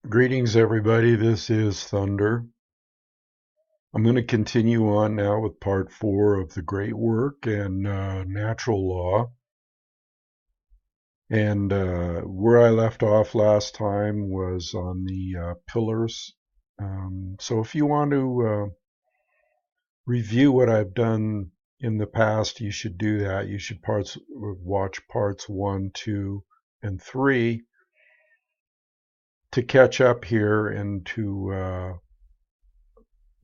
Greetings, everybody. This is Thunder. I'm going to continue on now with part 4 of the great work and natural law. And where I left off last time was on the pillars. So if you want to review what I've done in the past, you should do that. You should watch parts 1, 2, and 3 to catch up here and to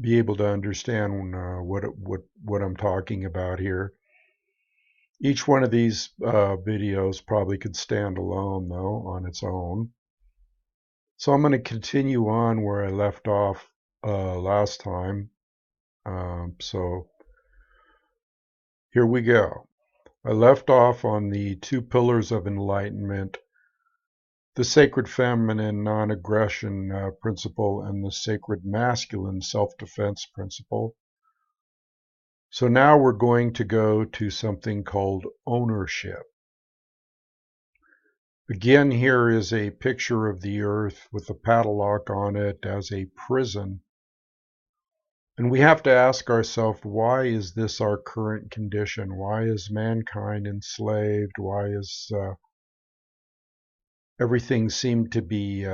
be able to understand what I'm talking about here. Each one of these videos probably could stand alone, though, on its own. So I'm going to continue on where I left off last time. So here we go. I left off on the two pillars of enlightenment: the sacred feminine non-aggression principle and the sacred masculine self-defense principle. So now we're going to go to something called ownership. Again, here is a picture of the earth with a padlock on it as a prison. And we have to ask ourselves, why is this our current condition? Why is mankind enslaved? Why is everything seemed to be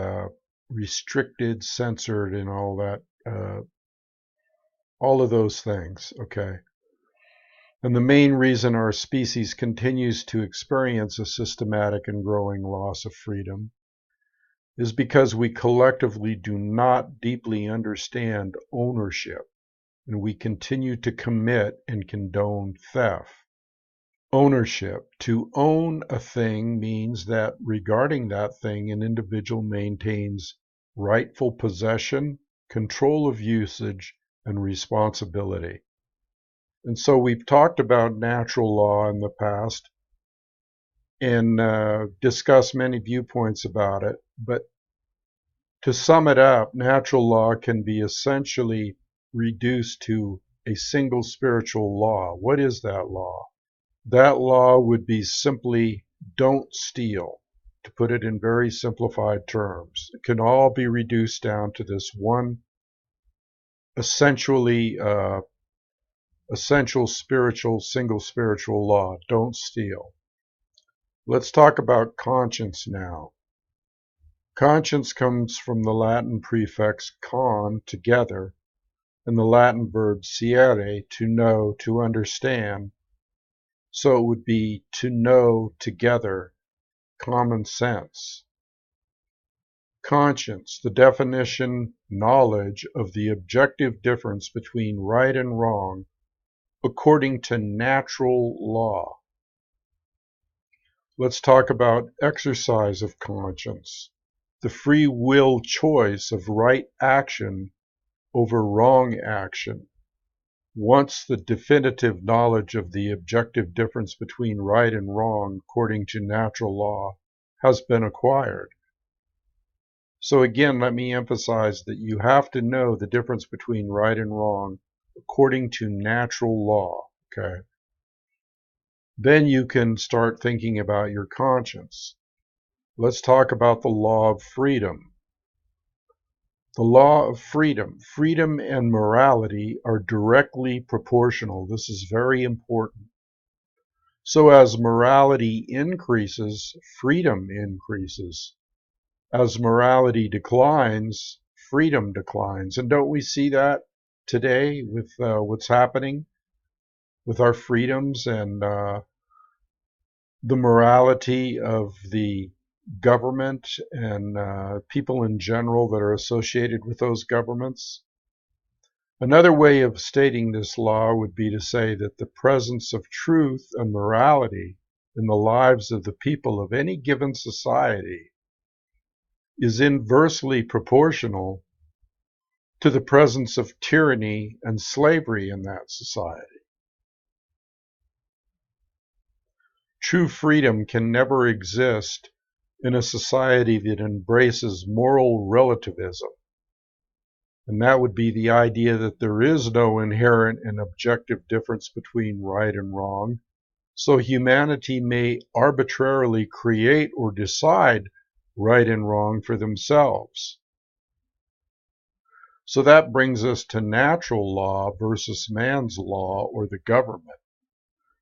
restricted, censored, and all that, all of those things, okay? And the main reason our species continues to experience a systematic and growing loss of freedom is because we collectively do not deeply understand ownership, and we continue to commit and condone theft. Ownership. To own a thing means that regarding that thing, an individual maintains rightful possession, control of usage, and responsibility. And so we've talked about natural law in the past and discussed many viewpoints about it. But to sum it up, natural law can be essentially reduced to a single spiritual law. What is that law? That law would be simply don't steal, to put it in very simplified terms. It can all be reduced down to this one essential spiritual, single spiritual law: don't steal. Let's talk about conscience now. Conscience comes from the Latin prefix con, together, and the Latin verb siere, to know, to understand. So it would be to know together, common sense. Conscience, the definition: knowledge of the objective difference between right and wrong according to natural law. Let's talk about exercise of conscience, the free will choice of right action over wrong action. Once the definitive knowledge of the objective difference between right and wrong according to natural law has been acquired. So again, let me emphasize that you have to know the difference between right and wrong according to natural law, okay? Then you can start thinking about your conscience. Let's talk about the law of freedom. The law of freedom. Freedom and morality are directly proportional. This is very important. So as morality increases, freedom increases. As morality declines, freedom declines. And don't we see that today with what's happening with our freedoms and the morality of the government and people in general that are associated with those governments? Another way of stating this law would be to say that the presence of truth and morality in the lives of the people of any given society is inversely proportional to the presence of tyranny and slavery in that society. True freedom can never exist in a society that embraces moral relativism. And that would be the idea that there is no inherent and objective difference between right and wrong. So humanity may arbitrarily create or decide right and wrong for themselves. So that brings us to natural law versus man's law or the government.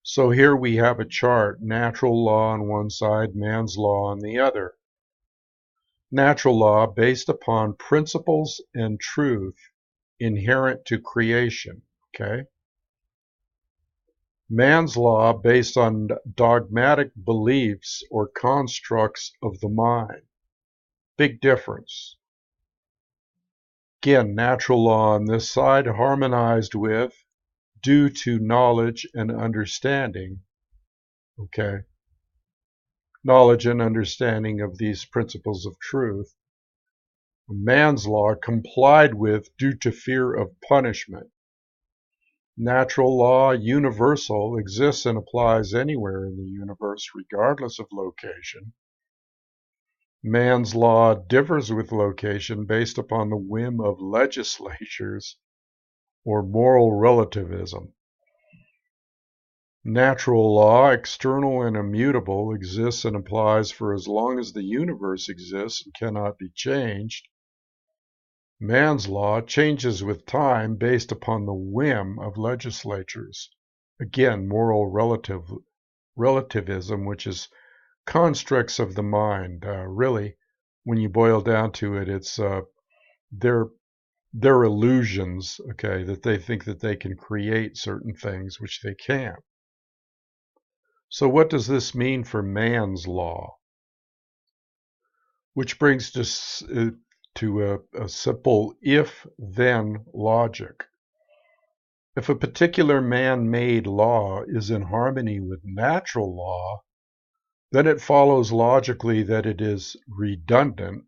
So here we have a chart, natural law on one side, man's law on the other. Natural law based upon principles and truth inherent to creation, okay? Man's law based on dogmatic beliefs or constructs of the mind. Big difference. Again, natural law on this side harmonized with due to knowledge and understanding, okay? Knowledge and understanding of these principles of truth. Man's law complied with due to fear of punishment. Natural law, universal, exists and applies anywhere in the universe regardless of location. Man's law differs with location based upon the whim of legislatures or moral relativism. Natural law, external and immutable, exists and applies for as long as the universe exists and cannot be changed. Man's law changes with time based upon the whim of legislatures. Again, moral relativism, which is constructs of the mind. Really, when you boil down to it, it's they're illusions, okay, that they think that they can create certain things which they can't. So what does this mean for man's law? Which brings us to a simple if-then logic. If a particular man-made law is in harmony with natural law, then it follows logically that it is redundant,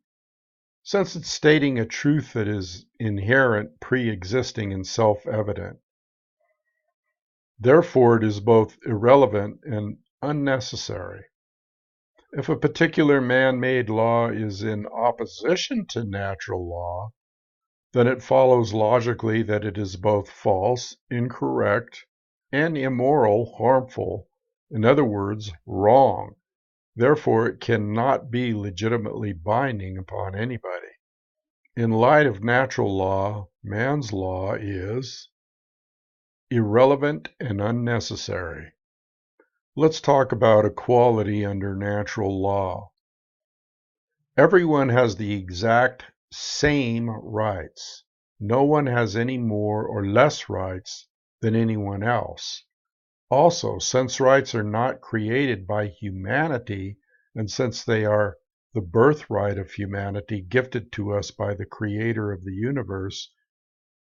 since it's stating a truth that is inherent, pre-existing, and self-evident. Therefore, it is both irrelevant and unnecessary. If a particular man-made law is in opposition to natural law, then it follows logically that it is both false, incorrect, and immoral, harmful, in other words, wrong. Therefore, it cannot be legitimately binding upon anybody. In light of natural law, man's law is irrelevant and unnecessary. Let's talk about equality under natural law. Everyone has the exact same rights. No one has any more or less rights than anyone else. Also, since rights are not created by humanity, and since they are the birthright of humanity gifted to us by the creator of the universe,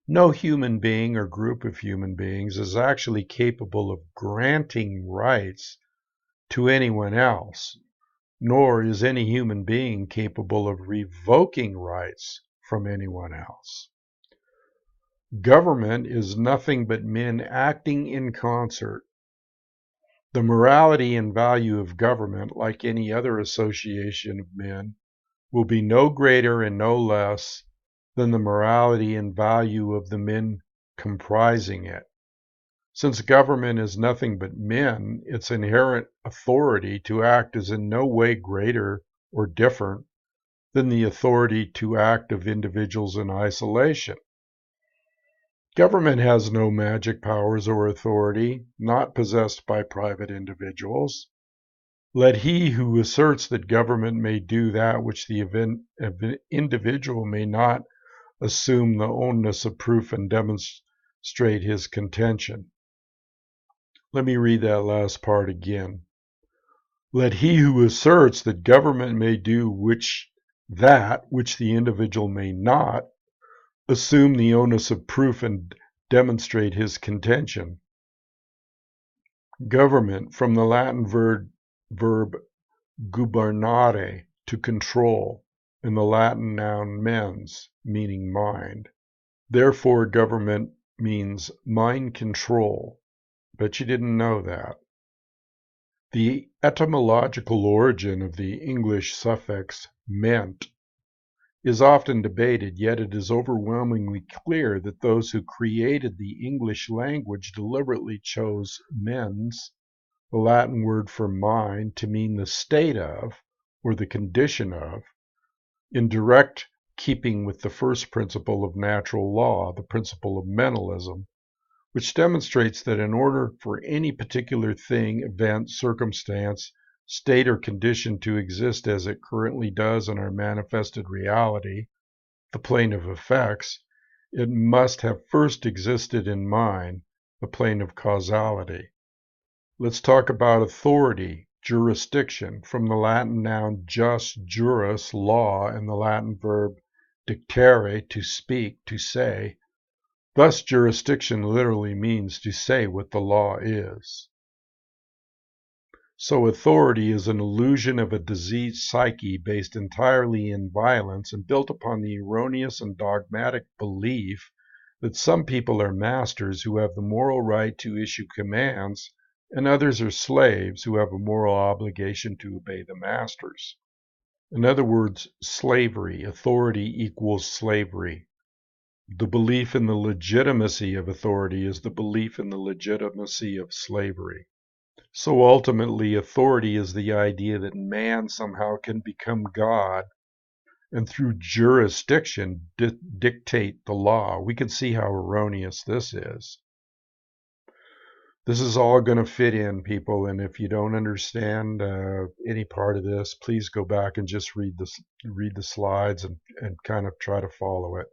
no human being or group of human beings is actually capable of granting rights to anyone else, nor is any human being capable of revoking rights from anyone else. Government is nothing but men acting in concert. The morality and value of government, like any other association of men, will be no greater and no less than the morality and value of the men comprising it. Since government is nothing but men, its inherent authority to act is in no way greater or different than the authority to act of individuals in isolation. Government has no magic powers or authority, not possessed by private individuals. Let he who asserts that government may do that which the individual may not assume the onus of proof and demonstrate his contention. Let me read that last part again. Let he who asserts that government may do that which the individual may not assume the onus of proof and demonstrate his contention. Government, from the Latin verb gubernare, to control, and the Latin noun mens, meaning mind. Therefore, government means mind control. Bet you didn't know that. The etymological origin of the English suffix ment is often debated, yet it is overwhelmingly clear that those who created the English language deliberately chose mens, the Latin word for mind, to mean the state of, or the condition of, in direct keeping with the first principle of natural law, the principle of mentalism, which demonstrates that in order for any particular thing, event, circumstance, state, or condition to exist as it currently does in our manifested reality, the plane of effects, it must have first existed in mind, the plane of causality. Let's talk about authority, jurisdiction, from the Latin noun jus, juris, law, and the Latin verb dictere, to speak, to say. Thus, jurisdiction literally means to say what the law is. So authority is an illusion of a diseased psyche based entirely in violence and built upon the erroneous and dogmatic belief that some people are masters who have the moral right to issue commands, and others are slaves who have a moral obligation to obey the masters. In other words, slavery, authority equals slavery. The belief in the legitimacy of authority is the belief in the legitimacy of slavery. So ultimately, authority is the idea that man somehow can become God and through jurisdiction dictate the law. We can see how erroneous this is. This is all going to fit in, people, and if you don't understand any part of this, please go back and just read the slides and kind of try to follow it.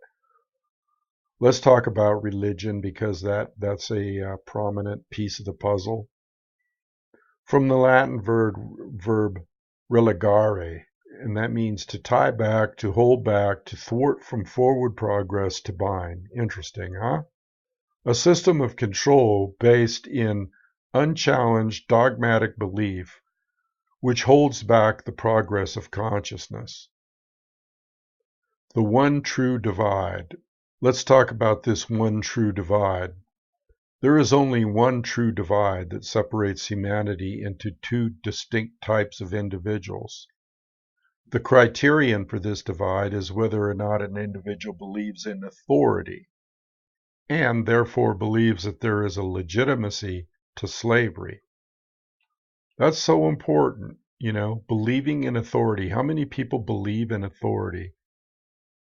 Let's talk about religion, because that's a prominent piece of the puzzle. From the Latin verb relegare, and that means to tie back, to hold back, to thwart from forward progress, to bind. Interesting, huh? A system of control based in unchallenged dogmatic belief which holds back the progress of consciousness. The one true divide. Let's talk about this one true divide. There is only one true divide that separates humanity into two distinct types of individuals. The criterion for this divide is whether or not an individual believes in authority, and therefore believes that there is a legitimacy to slavery. That's so important, believing in authority. How many people believe in authority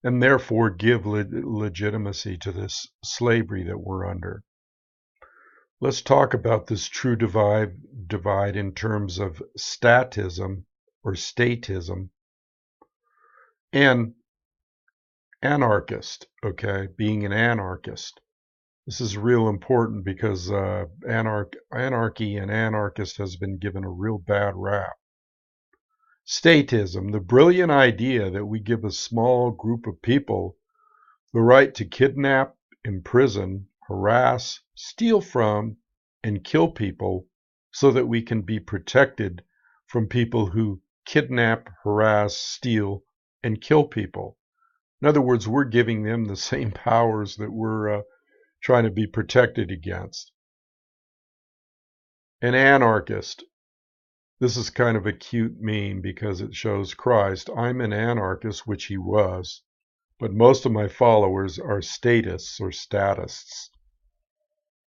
and therefore give legitimacy to this slavery that we're under? Let's talk about this true divide in terms of statism or statism and anarchist, okay, being an anarchist. This is real important because anarchy and anarchist has been given a real bad rap. Statism, the brilliant idea that we give a small group of people the right to kidnap, imprison, harass, steal from, and kill people so that we can be protected from people who kidnap, harass, steal, and kill people. In other words, we're giving them the same powers that we're trying to be protected against. An anarchist. This is kind of a cute meme because it shows Christ. I'm an anarchist, which he was, but most of my followers are statists or statists,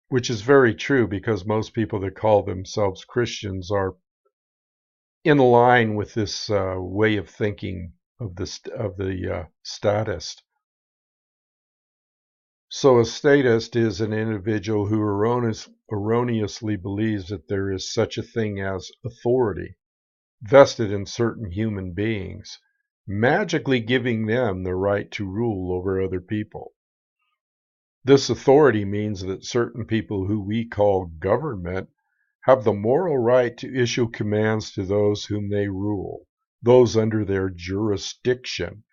which is very true because most people that call themselves Christians are in line with this way of thinking of the statist. So a statist is an individual who erroneously believes that there is such a thing as authority vested in certain human beings, magically giving them the right to rule over other people. This authority means that certain people who we call government have the moral right to issue commands to those whom they rule, those under their jurisdiction,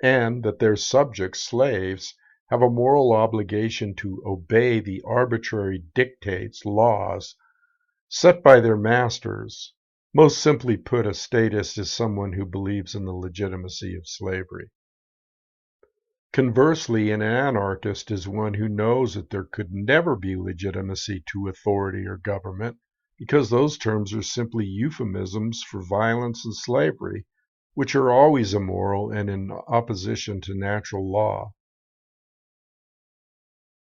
and that their subjects, slaves, have a moral obligation to obey the arbitrary dictates, laws, set by their masters. Most simply put, a statist is someone who believes in the legitimacy of slavery. Conversely, an anarchist is one who knows that there could never be legitimacy to authority or government, because those terms are simply euphemisms for violence and slavery, which are always immoral and in opposition to natural law.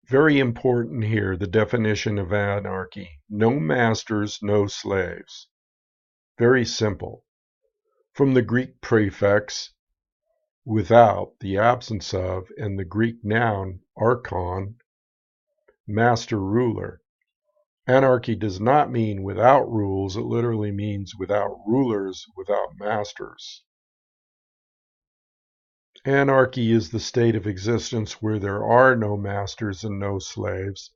Very important here, the definition of anarchy. No masters, no slaves. Very simple. From the Greek prefix, without, the absence of, and the Greek noun archon, master ruler. Anarchy does not mean without rules, it literally means without rulers, without masters. Anarchy is the state of existence where there are no masters and no slaves.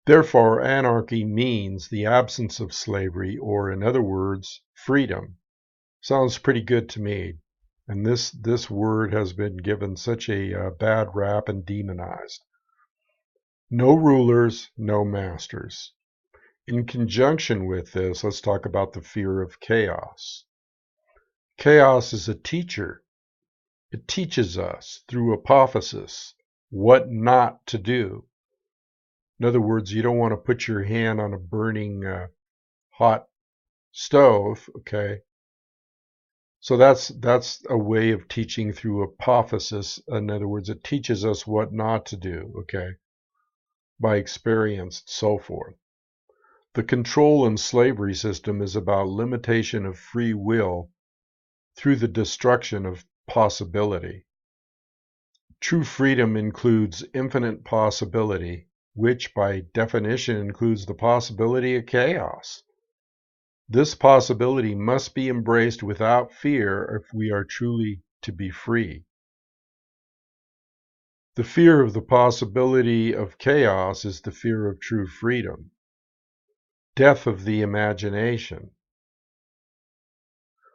Therefore, anarchy means the absence of slavery, or in other words, freedom. Sounds pretty good to me. And this word has been given such a bad rap and demonized. No rulers, no masters. In conjunction with this, let's talk about the fear of chaos. Chaos is a teacher. It teaches us through apophysis what not to do. In other words, you don't want to put your hand on a burning hot stove, okay? So that's a way of teaching through apophysis. In other words, it teaches us what not to do, okay? By experience and so forth. The control and slavery system is about limitation of free will through the destruction of possibility. True freedom includes infinite possibility, which by definition includes the possibility of chaos. This possibility must be embraced without fear if we are truly to be free. The fear of the possibility of chaos is the fear of true freedom. Death of the imagination.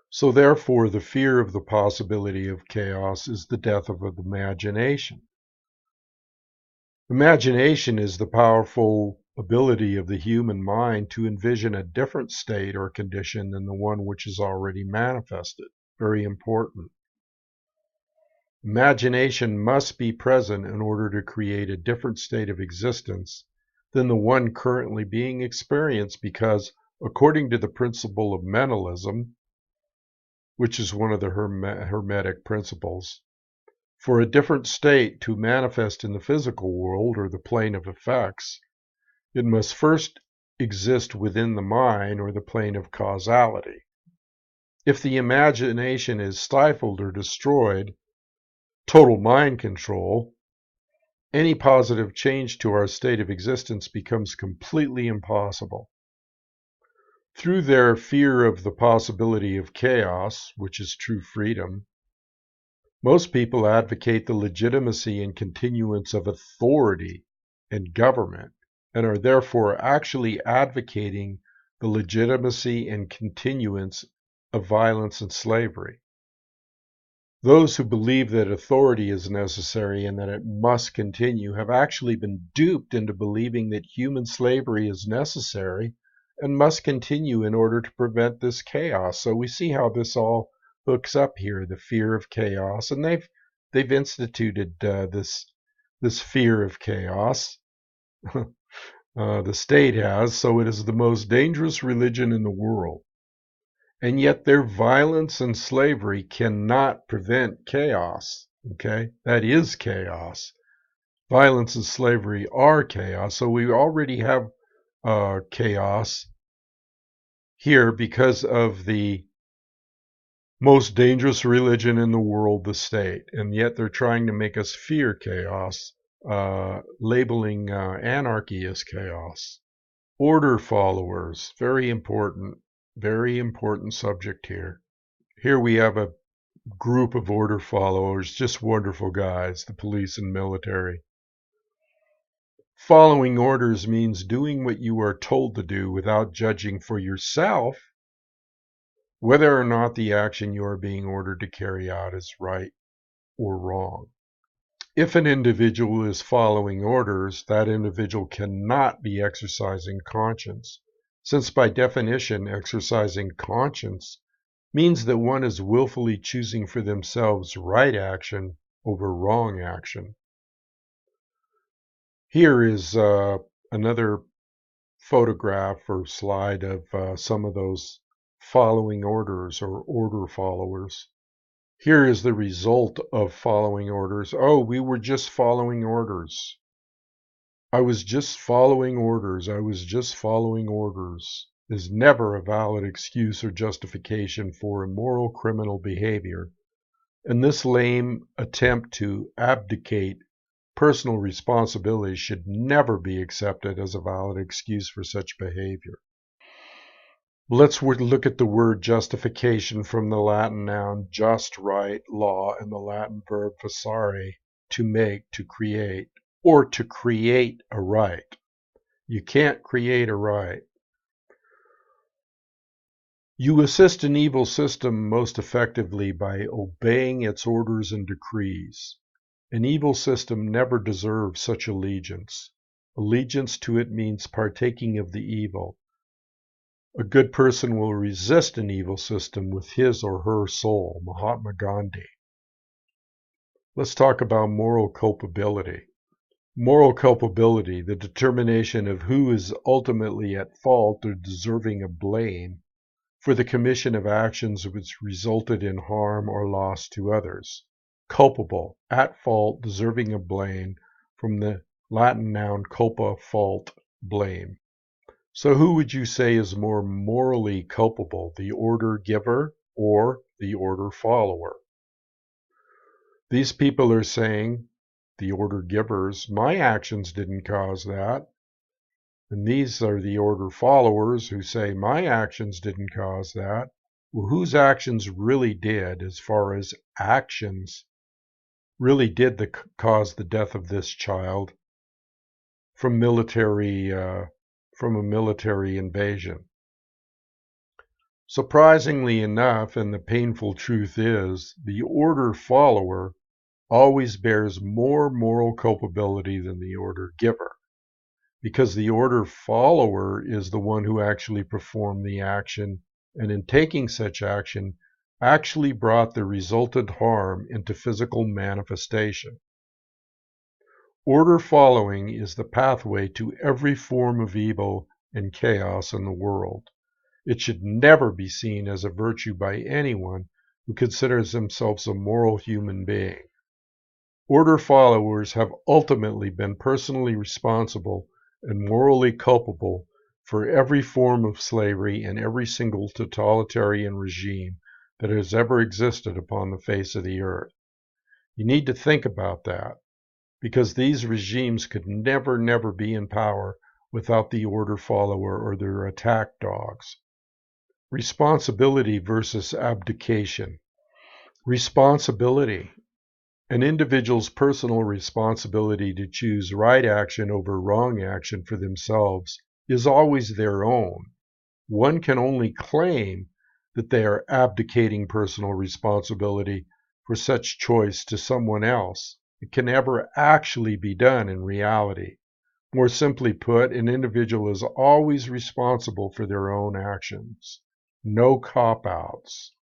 So therefore, the fear of the possibility of chaos is the death of the imagination. Imagination is the powerful ability of the human mind to envision a different state or condition than the one which is already manifested. Very important. Imagination must be present in order to create a different state of existence than the one currently being experienced, because according to the principle of mentalism, which is one of the Hermetic principles, for a different state to manifest in the physical world or the plane of effects, it must first exist within the mind or the plane of causality. If the imagination is stifled or destroyed, total mind control, any positive change to our state of existence becomes completely impossible. Through their fear of the possibility of chaos, which is true freedom, most people advocate the legitimacy and continuance of authority and government, and are therefore actually advocating the legitimacy and continuance of violence and slavery. Those who believe that authority is necessary and that it must continue have actually been duped into believing that human slavery is necessary and must continue in order to prevent this chaos. So we see how this all hooks up here, the fear of chaos, and they've instituted this fear of chaos. The state has, so it is the most dangerous religion in the world. And yet their violence and slavery cannot prevent chaos, okay? That is chaos. Violence and slavery are chaos, so we already have chaos here because of the most dangerous religion in the world, the state. And yet they're trying to make us fear chaos, labeling anarchy as chaos. Order followers, very important subject here. Here we have a group of order followers, just wonderful guys, the police and military. Following orders means doing what you are told to do without judging for yourself whether or not the action you are being ordered to carry out is right or wrong. If an individual is following orders, that individual cannot be exercising conscience, since by definition, exercising conscience means that one is willfully choosing for themselves right action over wrong action. Here is another photograph or slide of some of those following orders or order followers. Here is the result of following orders. Oh, we were just following orders. I was just following orders. I was just following orders is never a valid excuse or justification for immoral criminal behavior And this lame attempt to abdicate personal responsibility should never be accepted as a valid excuse for such behavior. Let's look at the word justification from the Latin noun just, right, law, and the Latin verb facere, to make, to create, or to create a right. You can't create a right. You assist an evil system most effectively by obeying its orders and decrees. An evil system never deserves such allegiance. Allegiance to it means partaking of the evil. A good person will resist an evil system with his or her soul. Mahatma Gandhi. Let's talk about moral culpability. Moral culpability, the determination of who is ultimately at fault or deserving of blame for the commission of actions which resulted in harm or loss to others. Culpable, at fault, deserving of blame, from the Latin noun culpa, fault, blame. So who would you say is more morally culpable, the order giver or the order follower? These people are saying, the order givers, my actions didn't cause that. And these are the order followers who say, my actions didn't cause that. Well, whose actions really did, as far as actions, really did cause the death of this child from a military invasion? Surprisingly enough, and the painful truth is, the order follower always bears more moral culpability than the order giver, because the order follower is the one who actually performed the action, and in taking such action, actually brought the resultant harm into physical manifestation. Order following is the pathway to every form of evil and chaos in the world. It should never be seen as a virtue by anyone who considers themselves a moral human being. Order followers have ultimately been personally responsible and morally culpable for every form of slavery and every single totalitarian regime that has ever existed upon the face of the earth. You need to think about that, because these regimes could never be in power without the order follower or their attack dogs. Responsibility versus abdication. Responsibility. An individual's personal responsibility to choose right action over wrong action for themselves is always their own. One can only claim that they are abdicating personal responsibility for such choice to someone else. It can never actually be done in reality. More simply put, an individual is always responsible for their own actions. No cop-outs.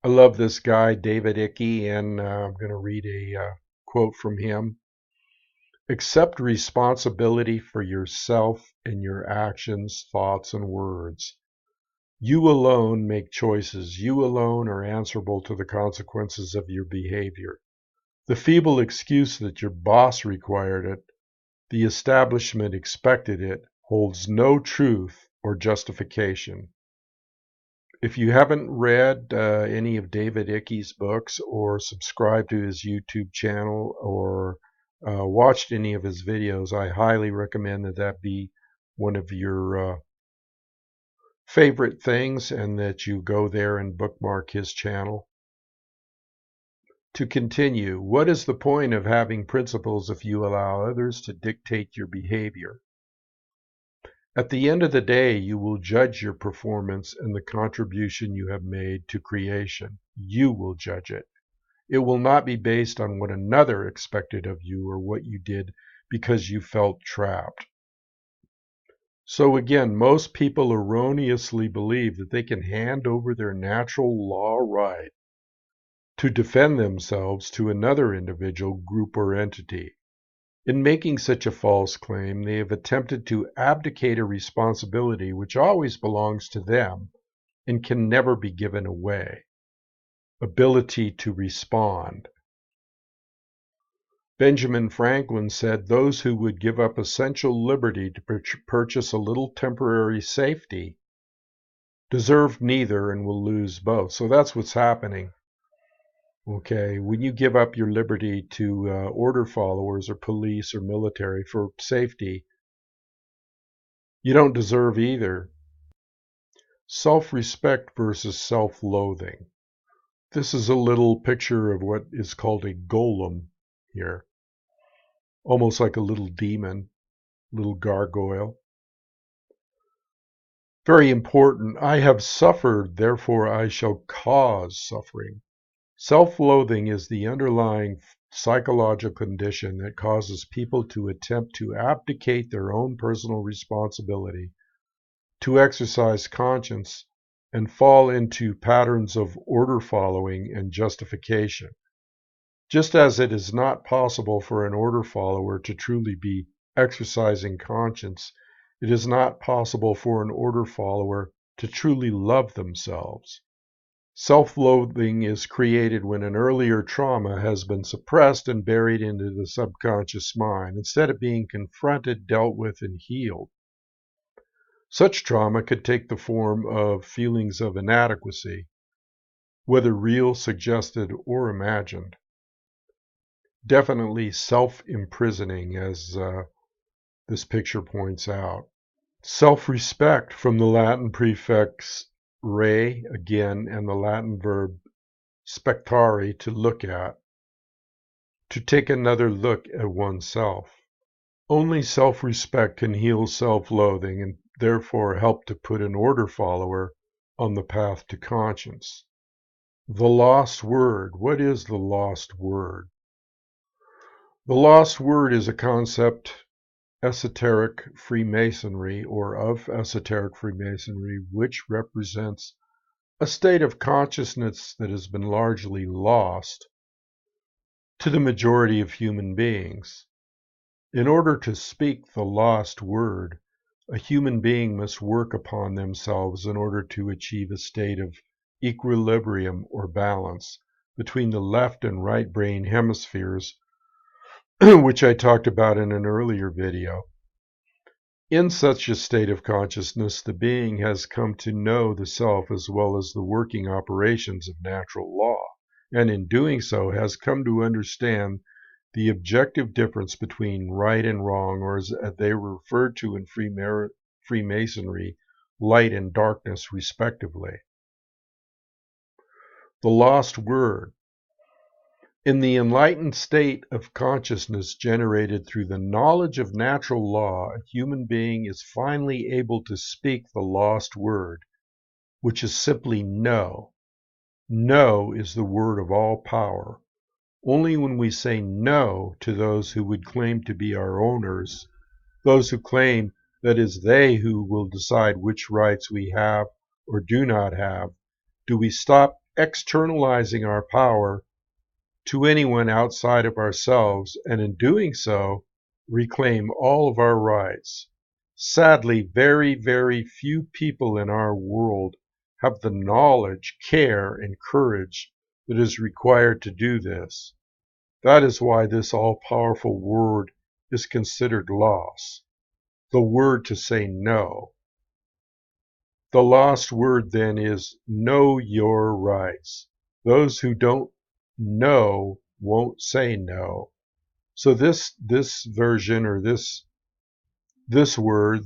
I love this guy, David Icke, and I'm going to read a quote from him. Accept responsibility for yourself and your actions, thoughts, and words. You alone make choices. You alone are answerable to the consequences of your behavior. The feeble excuse that your boss required it, the establishment expected it, holds no truth or justification. If you haven't read any of David Icke's books or subscribed to his YouTube channel or watched any of his videos, I highly recommend that be one of your favorite things, and that you go there and bookmark his channel. To continue, what is the point of having principles if you allow others to dictate your behavior? At the end of the day, you will judge your performance and the contribution you have made to creation. You will judge it. It will not be based on what another expected of you or what you did because you felt trapped. So again, most people erroneously believe that they can hand over their natural law right to defend themselves to another individual, group, or entity. In making such a false claim, they have attempted to abdicate a responsibility which always belongs to them and can never be given away. Ability to respond. Benjamin Franklin said those who would give up essential liberty to purchase a little temporary safety deserve neither and will lose both. So that's what's happening. Okay, when you give up your liberty to order followers or police or military for safety, you don't deserve either. Self-respect versus self-loathing. This is a little picture of what is called a golem here, almost like a little demon, little gargoyle. Very important. I have suffered, therefore I shall cause suffering. Self-loathing is the underlying psychological condition that causes people to attempt to abdicate their own personal responsibility, to exercise conscience, and fall into patterns of order following and justification. Just as it is not possible for an order follower to truly be exercising conscience, it is not possible for an order follower to truly love themselves. Self-loathing is created when an earlier trauma has been suppressed and buried into the subconscious mind, instead of being confronted, dealt with, and healed. Such trauma could take the form of feelings of inadequacy, whether real, suggested, or imagined. Definitely self-imprisoning, as this picture points out. Self-respect, from the Latin prefix re, again, and the Latin verb spectare, to look at, to take another look at oneself. Only self-respect can heal self-loathing and therefore help to put an order follower on the path to conscience. The lost word. What is the lost word? The lost word is a concept esoteric Freemasonry, or of esoteric Freemasonry, which represents a state of consciousness that has been largely lost to the majority of human beings. In order to speak the lost word, a human being must work upon themselves in order to achieve a state of equilibrium or balance between the left and right brain hemispheres, which I talked about in an earlier video. In such a state of consciousness, the being has come to know the self as well as the working operations of natural law, and in doing so has come to understand the objective difference between right and wrong, or as they were referred to in Freemasonry, light and darkness, respectively. The lost word. In the enlightened state of consciousness generated through the knowledge of natural law, a human being is finally able to speak the lost word, which is simply no. No is the word of all power. Only when we say no to those who would claim to be our owners, those who claim that it is they who will decide which rights we have or do not have, do we stop externalizing our power to anyone outside of ourselves, and in doing so, reclaim all of our rights. Sadly, very, very few people in our world have the knowledge, care, and courage that is required to do this. That is why this all-powerful word is considered lost. The word to say no. The lost word then is know your rights. Those who don't know won't say no. So this version, or this word,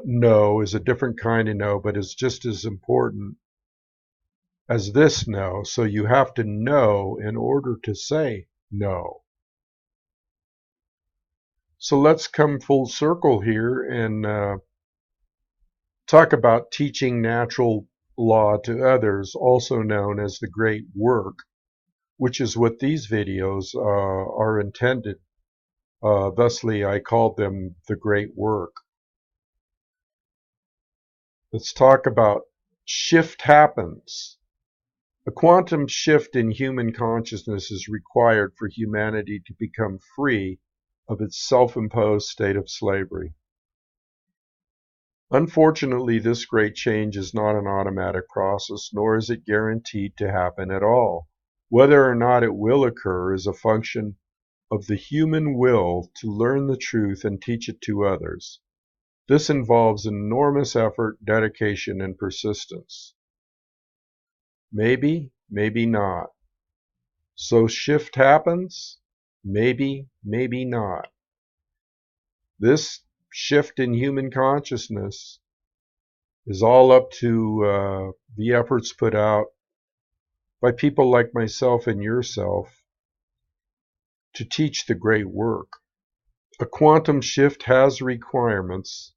no, is a different kind of no, but it's just as important as this no. So you have to know in order to say no. So let's come full circle here and talk about teaching natural law to others, also known as the great work, which is what these videos are intended. Thusly, I called them the great work. Let's talk about shift happens. A quantum shift in human consciousness is required for humanity to become free of its self-imposed state of slavery. Unfortunately, this great change is not an automatic process, nor is it guaranteed to happen at all. Whether or not it will occur is a function of the human will to learn the truth and teach it to others. This involves enormous effort, dedication, and persistence. Maybe, maybe not. So shift happens? Maybe, maybe not. This shift in human consciousness is all up to the efforts put out by people like myself and yourself to teach the great work. A quantum shift has requirements.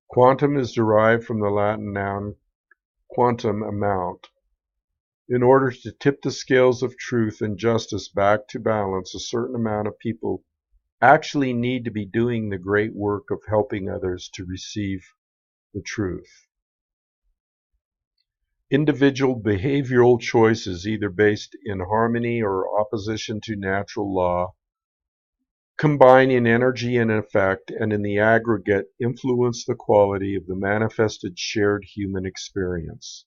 Quantum is derived from the Latin noun quantum, amount. In order to tip the scales of truth and justice back to balance, a certain amount of people actually need to be doing the great work of helping others to receive the truth. Individual behavioral choices, either based in harmony or opposition to natural law, combine in energy and effect, and in the aggregate influence the quality of the manifested shared human experience.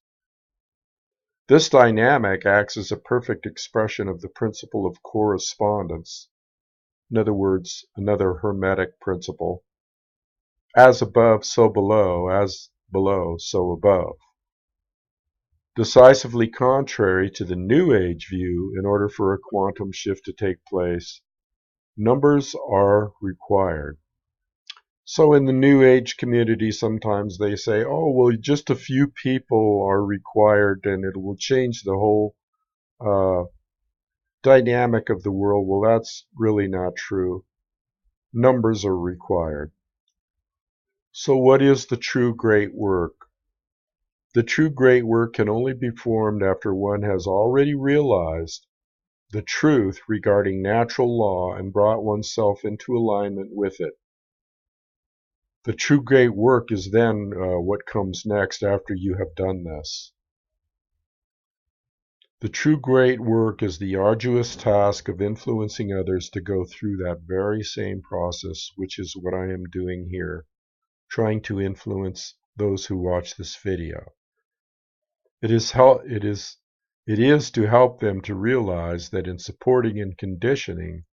This dynamic acts as a perfect expression of the principle of correspondence. In other words, another Hermetic principle. As above, so below, as below, so above. Decisively contrary to the New Age view, in order for a quantum shift to take place, numbers are required. So in the New Age community, sometimes they say, oh, well, just a few people are required and it will change the whole dynamic of the world. Well, that's really not true. Numbers are required. So what is the true great work? The true great work can only be formed after one has already realized the truth regarding natural law and brought oneself into alignment with it. The true great work is then what comes next after you have done this. The true great work is the arduous task of influencing others to go through that very same process, which is what I am doing here, trying to influence those who watch this video. It is to help them to realize that in supporting and conditioning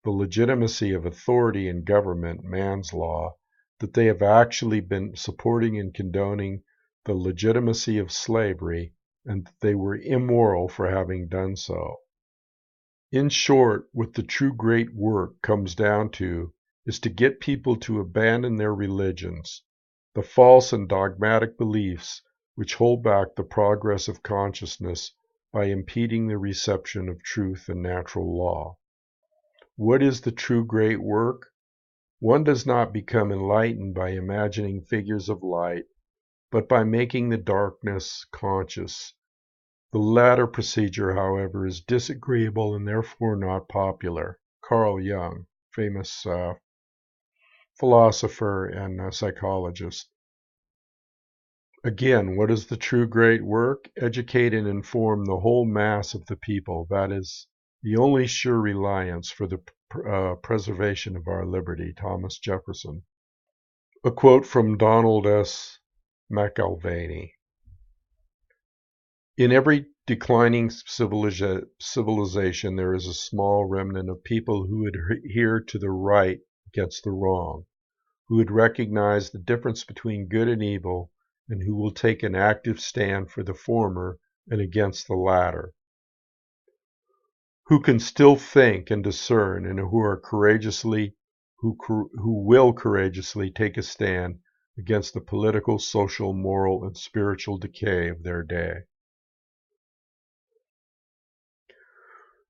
the legitimacy of authority in government, man's law, that they have actually been supporting and condoning the legitimacy of slavery, and that they were immoral for having done so. In short, what the true great work comes down to is to get people to abandon their religions, the false and dogmatic beliefs which hold back the progress of consciousness by impeding the reception of truth and natural law. What is the true great work? One does not become enlightened by imagining figures of light, but by making the darkness conscious. The latter procedure, however, is disagreeable and therefore not popular. Carl Jung, famous philosopher and psychologist. Again, what is the true great work? Educate and inform the whole mass of the people. That is the only sure reliance for the preservation of our liberty. Thomas Jefferson. A quote from Donald S. McIlvaney. In every declining civilization, there is a small remnant of people who adhere to the right against the wrong, who would recognize the difference between good and evil, and who will take an active stand for the former and against the latter, who can still think and discern, and who will courageously take a stand against the political, social, moral, and spiritual decay of their day.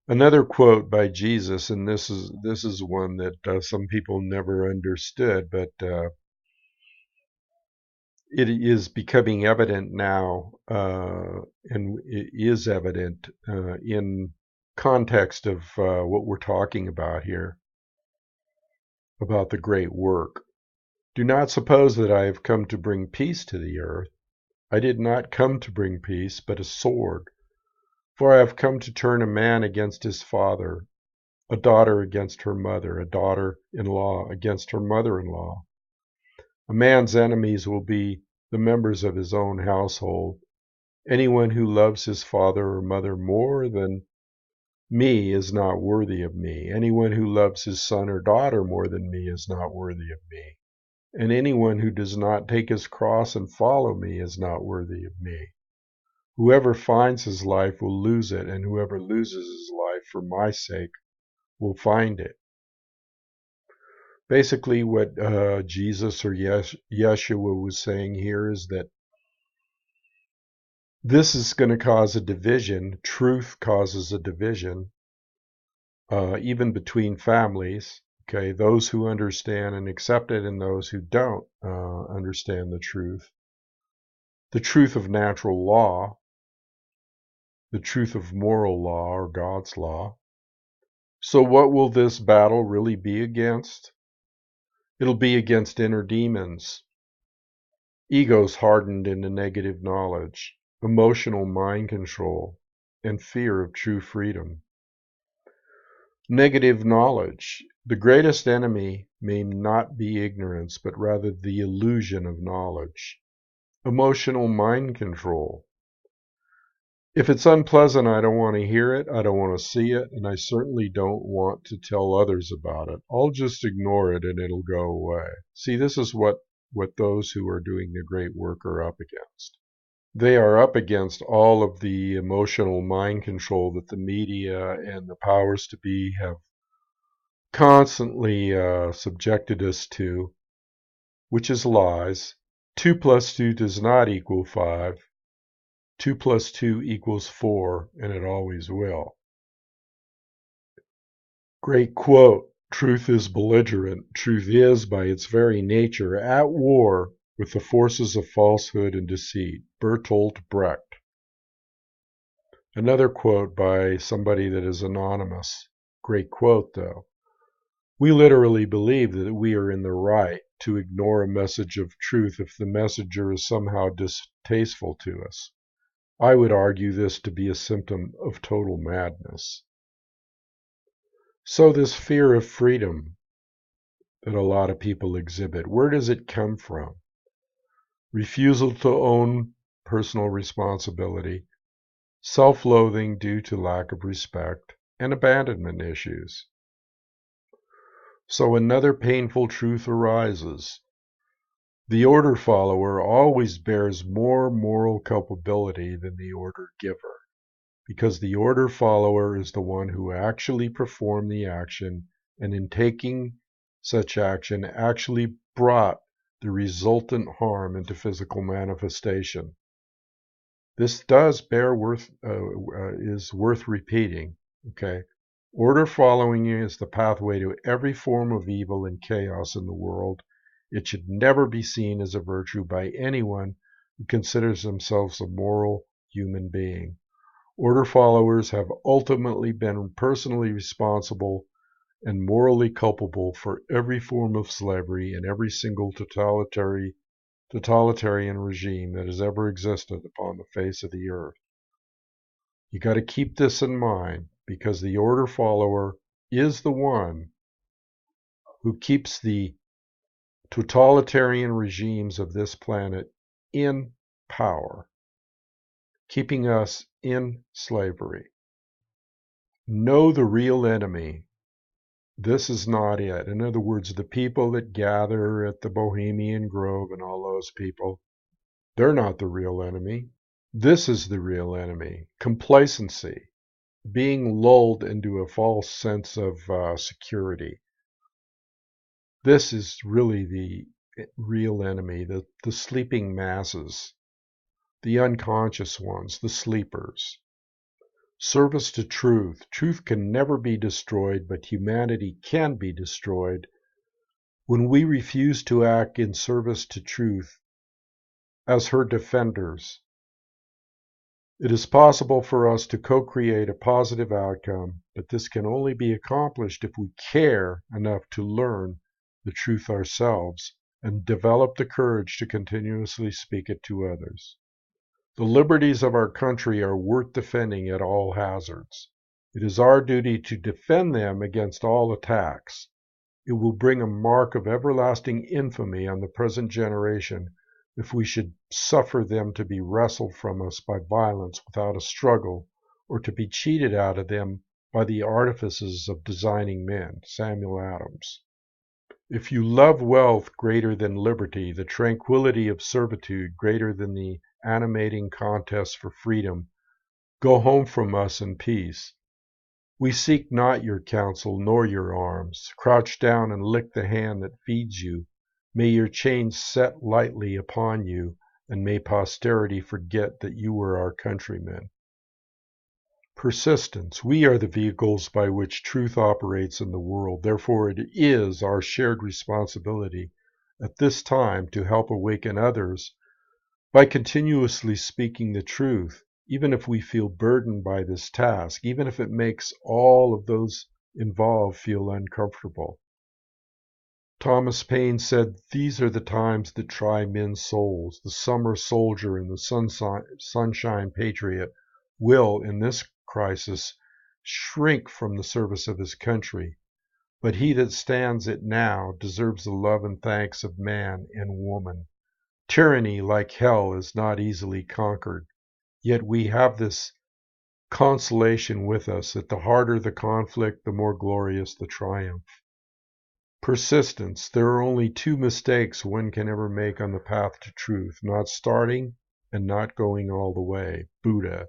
Another quote by Jesus, and this is one that some people never understood, but it is becoming evident now, and it is evident in context of what we're talking about here, about the great work. Do not suppose that I have come to bring peace to the earth. I did not come to bring peace, but a sword. For I have come to turn a man against his father, a daughter against her mother, a daughter-in-law against her mother-in-law. A man's enemies will be the members of his own household. Anyone who loves his father or mother more than me is not worthy of me. Anyone who loves his son or daughter more than me is not worthy of me. And anyone who does not take his cross and follow me is not worthy of me. Whoever finds his life will lose it, and whoever loses his life for my sake will find it. Basically, what Jesus or Yeshua was saying here is that this is going to cause a division. Truth causes a division, even between families. Okay, those who understand and accept it, and those who don't understand the truth of natural law, the truth of moral law or God's law. So what will this battle really be against? It'll be against inner demons, egos hardened into negative knowledge, emotional mind control, and fear of true freedom. Negative knowledge. The greatest enemy may not be ignorance, but rather the illusion of knowledge. Emotional mind control. If it's unpleasant, I don't want to hear it, I don't want to see it, and I certainly don't want to tell others about it. I'll just ignore it and it'll go away. See, this is what those who are doing the great work are up against. They are up against all of the emotional mind control that the media and the powers to be have constantly subjected us to, which is lies. 2 plus 2 does not equal 5. 2 plus 2 equals 4, and it always will. Great quote. Truth is belligerent. Truth is, by its very nature, at war with the forces of falsehood and deceit. Bertolt Brecht. Another quote by somebody that is anonymous. Great quote, though. We literally believe that we are in the right to ignore a message of truth if the messenger is somehow distasteful to us. I would argue this to be a symptom of total madness. So this fear of freedom that a lot of people exhibit, where does it come from? Refusal to own personal responsibility, self-loathing due to lack of respect, and abandonment issues. So another painful truth arises. The order follower always bears more moral culpability than the order giver, because the order follower is the one who actually performed the action, and in taking such action actually brought the resultant harm into physical manifestation. This does is worth repeating. Okay, order following is the pathway to every form of evil and chaos in the world. It should never be seen as a virtue by anyone who considers themselves a moral human being. Order followers have ultimately been personally responsible and morally culpable for every form of slavery and every single totalitarian regime that has ever existed upon the face of the earth. You got to keep this in mind, because the order follower is the one who keeps the totalitarian regimes of this planet in power, keeping us in slavery. Know the real enemy. This is not it. In other words, the people that gather at the Bohemian Grove and all those people, they're not the real enemy. This is the real enemy. Complacency, being lulled into a false sense of security. This is really the real enemy, the sleeping masses, the unconscious ones, the sleepers. Service to truth. Truth can never be destroyed, but humanity can be destroyed when we refuse to act in service to truth as her defenders. It is possible for us to co-create a positive outcome, but this can only be accomplished if we care enough to learn the truth ourselves and develop the courage to continuously speak it to others. The liberties of our country are worth defending at all hazards. It is our duty to defend them against all attacks. It will bring a mark of everlasting infamy on the present generation if we should suffer them to be wrested from us by violence without a struggle, or to be cheated out of them by the artifices of designing men. Samuel Adams. If you love wealth greater than liberty, the tranquility of servitude greater than the animating contest for freedom. Go home from us in peace. We seek not your counsel nor your arms. Crouch down and lick the hand that feeds you. May your chains set lightly upon you, and may posterity forget that you were our countrymen. Persistence. We are the vehicles by which truth operates in the world. Therefore, it is our shared responsibility at this time to help awaken others by continuously speaking the truth, even if we feel burdened by this task, even if it makes all of those involved feel uncomfortable. Thomas Paine said, "These are the times that try men's souls. The summer soldier and the sunshine patriot will, in this crisis, shrink from the service of his country. But he that stands it now deserves the love and thanks of man and woman. Tyranny, like hell, is not easily conquered. Yet we have this consolation with us, that the harder the conflict, the more glorious the triumph." Persistence. There are only two mistakes one can ever make on the path to truth: not starting and not going all the way. Buddha.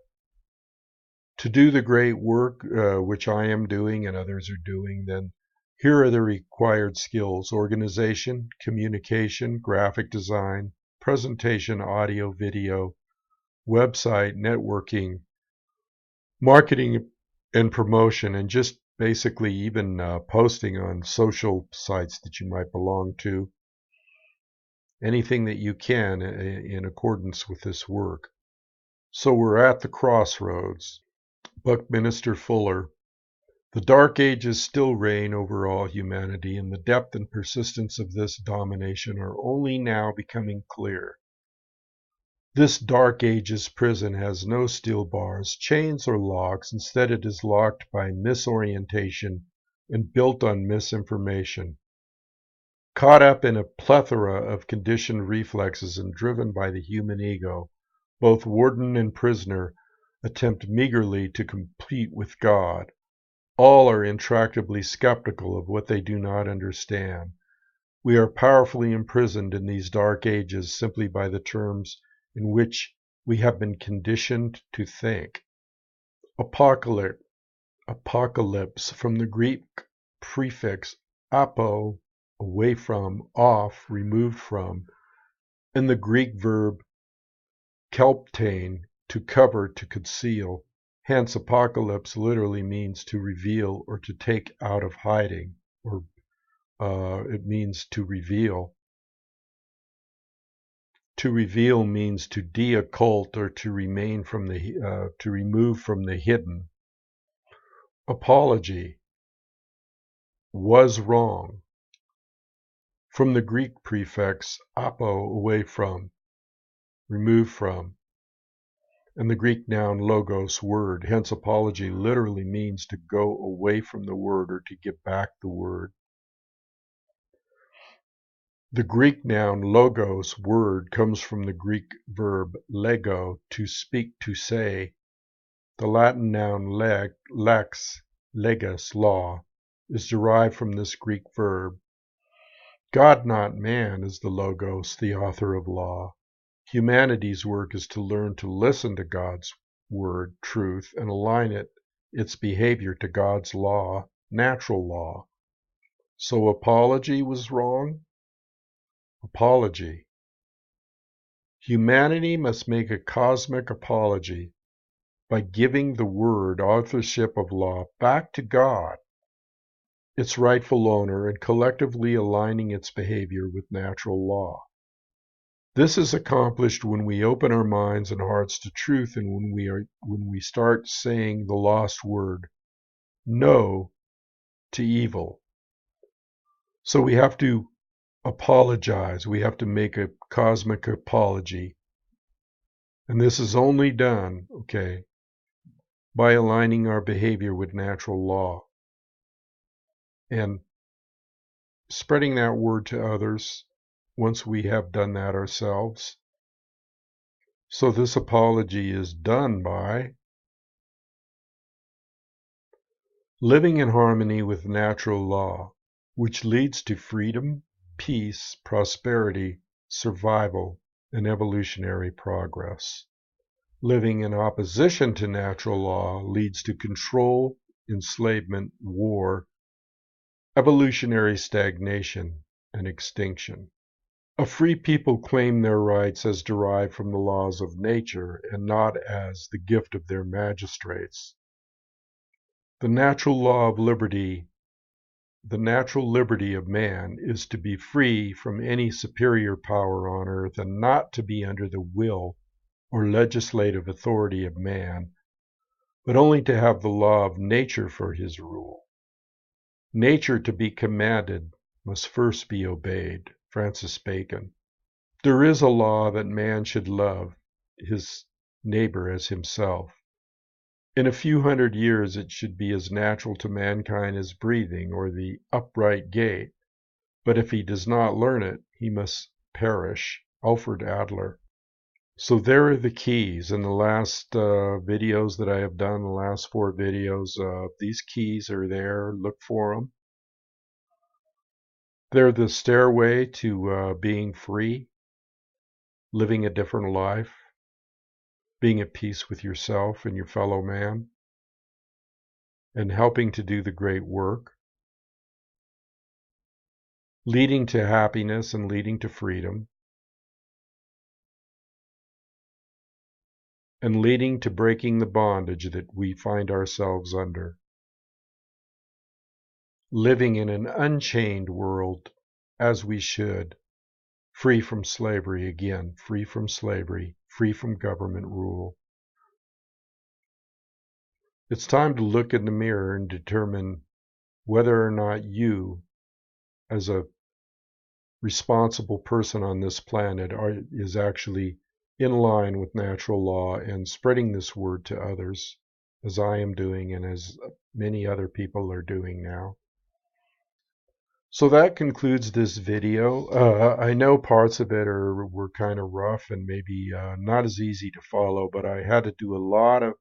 To do the great work which I am doing and others are doing, then here are the required skills: organization, communication, graphic design, presentation, audio, video, website, networking, marketing and promotion, and just basically even posting on social sites that you might belong to. Anything that you can in accordance with this work. So we're at the crossroads. Buckminster Fuller. The Dark Ages still reign over all humanity, and the depth and persistence of this domination are only now becoming clear. This Dark Ages prison has no steel bars, chains, or locks. Instead, it is locked by misorientation and built on misinformation. Caught up in a plethora of conditioned reflexes and driven by the human ego, both warden and prisoner attempt meagerly to compete with God. All are intractably skeptical of what they do not understand. We are powerfully imprisoned in these dark ages simply by the terms in which we have been conditioned to think. Apocalypse, from the Greek prefix apo, away from, off, removed from, and the Greek verb kelptein, to cover, to conceal. Hence, apocalypse literally means to reveal or to take out of hiding, or it means to reveal. To reveal means to de-occult or to remove from the hidden. Apology. Was wrong. From the Greek prefix apo, away from, remove from, and the Greek noun logos, word. Hence, apology literally means to go away from the word or to give back the word. The Greek noun logos, word, comes from the Greek verb lego, to speak, to say. The Latin noun lex, legis, law, is derived from this Greek verb. God, not man, is the logos, the author of law. Humanity's work is to learn to listen to God's word, truth, and align its behavior to God's law, natural law. So apology was wrong? Apology. Humanity must make a cosmic apology by giving the word, authorship of law, back to God, its rightful owner, and collectively aligning its behavior with natural law. This is accomplished when we open our minds and hearts to truth, and when we start saying the lost word, no to evil. So we have to apologize. We have to make a cosmic apology. And this is only done, by aligning our behavior with natural law and spreading that word to others once we have done that ourselves. So this apology is done by living in harmony with natural law, which leads to freedom, peace, prosperity, survival, and evolutionary progress. Living in opposition to natural law leads to control, enslavement, war, evolutionary stagnation, and extinction. A free people claim their rights as derived from the laws of nature and not as the gift of their magistrates. The natural law of liberty, the natural liberty of man is to be free from any superior power on earth and not to be under the will or legislative authority of man, but only to have the law of nature for his rule. Nature to be commanded must first be obeyed. Francis Bacon. There is a law that man should love his neighbor as himself. In a few hundred years it should be as natural to mankind as breathing or the upright gait. But if he does not learn it, he must perish. Alfred Adler. So there are the keys. In the last videos that I have done, the last 4 videos, these keys are there. Look for them. They're the stairway to being free, living a different life, being at peace with yourself and your fellow man, and helping to do the great work, leading to happiness and leading to freedom, and leading to breaking the bondage that we find ourselves under. Living in an unchained world as we should, free from slavery again, free from slavery, free from government rule. It's time to look in the mirror and determine whether or not you, as a responsible person on this planet, is actually in line with natural law and spreading this word to others, as I am doing and as many other people are doing now. So that concludes this video. I know parts of it were kind of rough and maybe not as easy to follow, but I had to do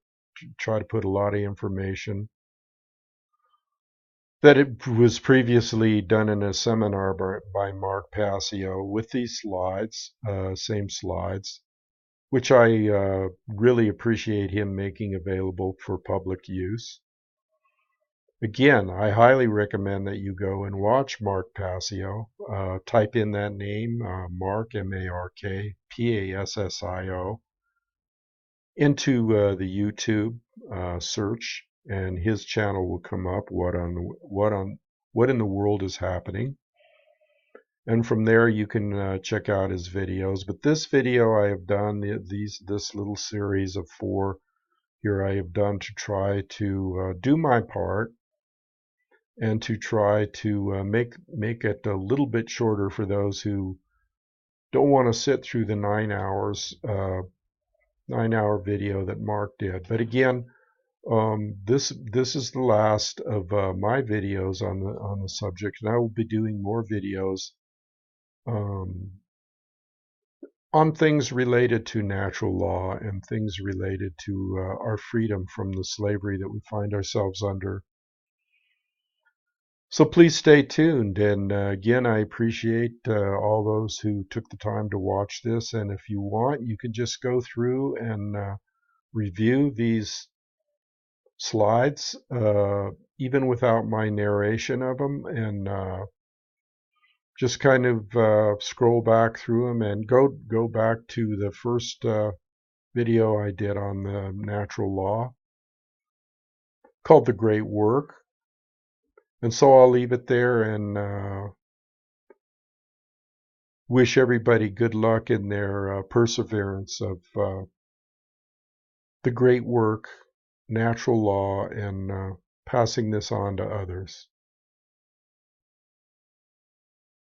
try to put a lot of information that it was previously done in a seminar by Mark PASSIO with these slides, same slides, which I really appreciate him making available for public use. Again, I highly recommend that you go and watch Mark PASSIO. Type in that name, Mark, M-A-R-K, P-A-S-S-I-O, into the YouTube search, and his channel will come up. What in the world is happening? And from there you can check out his videos. But this video I have done, this little series of 4 here I have done to try to do my part and to try to make it a little bit shorter for those who don't want to sit through the 9 hour video that Mark did. But again, this is the last of my videos on the subject, and I will be doing more videos on things related to natural law and things related to our freedom from the slavery that we find ourselves under. So please stay tuned, and again, I appreciate all those who took the time to watch this, and if you want, you can just go through and review these slides, even without my narration of them, and just kind of scroll back through them and go back to the first video I did on the natural law called The Great Work. And so I'll leave it there and wish everybody good luck in their perseverance of the great work, natural law, and passing this on to others.